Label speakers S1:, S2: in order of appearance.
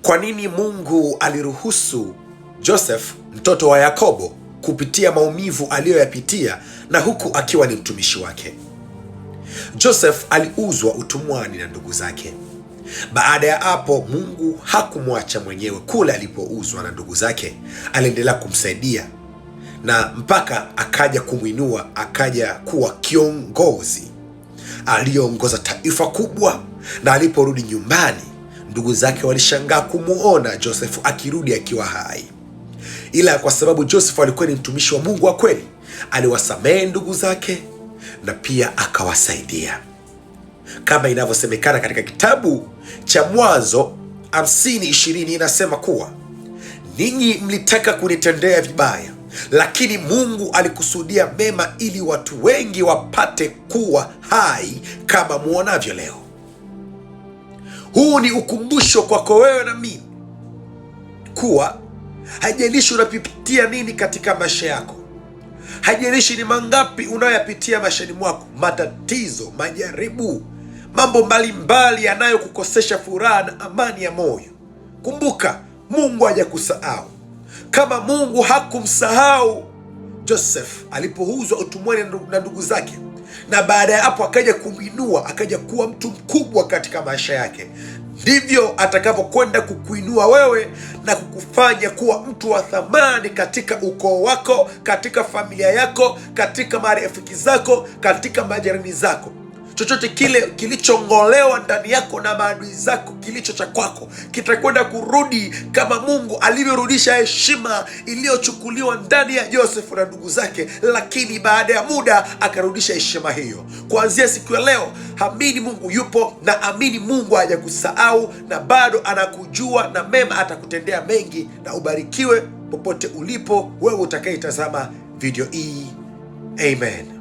S1: Kwa nini Mungu aliruhusu Joseph, mtoto wa Yakobo, kupitia maumivu aliyoyapitia na huku akiwa ni mtumishi wake? Joseph aliuzwa utumwani na ndugu zake. Baada ya hapo, Mungu hakumwacha mwenyewe kule alipouzwa na ndugu zake. Aliendelea kumsaidia na mpaka akaja kumwinua, akaja kuwa kiongozi aliyeongoza taifa kubwa. Na aliporudi nyumbani, ndugu zake walishangaa kumuona Joseph akirudi akiwa hai. Ila kwa sababu Joseph alikuwa ni mtumishi wa Mungu wa kweli, aliwasamehe ndugu zake na pia akawasaidia. Kama inavyosemekana katika kitabu cha Mwanzo 50:20, inasema kuwa ninyi mlitaka kunitendea vibaya, lakini Mungu alikusudia mema ili watu wengi wapate kuwa hai kama muonavyo leo. Huu ni ukumbusho kwako wewe na mimi kuwa haijalishi unapitia nini katika maisha yako, haijalishi ni mangapi unayoyapitia maishani mwako, matatizo, majaribu, mambo mbalimbali yanayokukosesha furaha na amani ya moyo, kumbuka Mungu hajakusahau. Kama Mungu hakumsahau Joseph alipouzwa utumwani na ndugu zake, na baada ya hapo akaja kumwinua, akaja kuwa mtu mkubwa katika maisha yake, ndivyo atakavyokwenda kukuinua wewe na kukufanya kuwa mtu wa thamani katika ukoo wako, katika familia yako, katika marafiki zako, katika majirani zako. Chochote kile kilichongolewa ndani yako na maadui zako, kilicho cha kwako, kitakwenda kurudi kama Mungu alivyorudisha heshima iliyochukuliwa ndani ya Joseph na ndugu zake, lakini baada ya muda akarudisha heshima hiyo. Kuanzia siku ya leo, amini Mungu yupo, na amini Mungu hajakusahau na bado anakujua, na mema atakutendea mengi. Na ubarikiwe popote ulipo wewe utakayetazama video hii. Amen.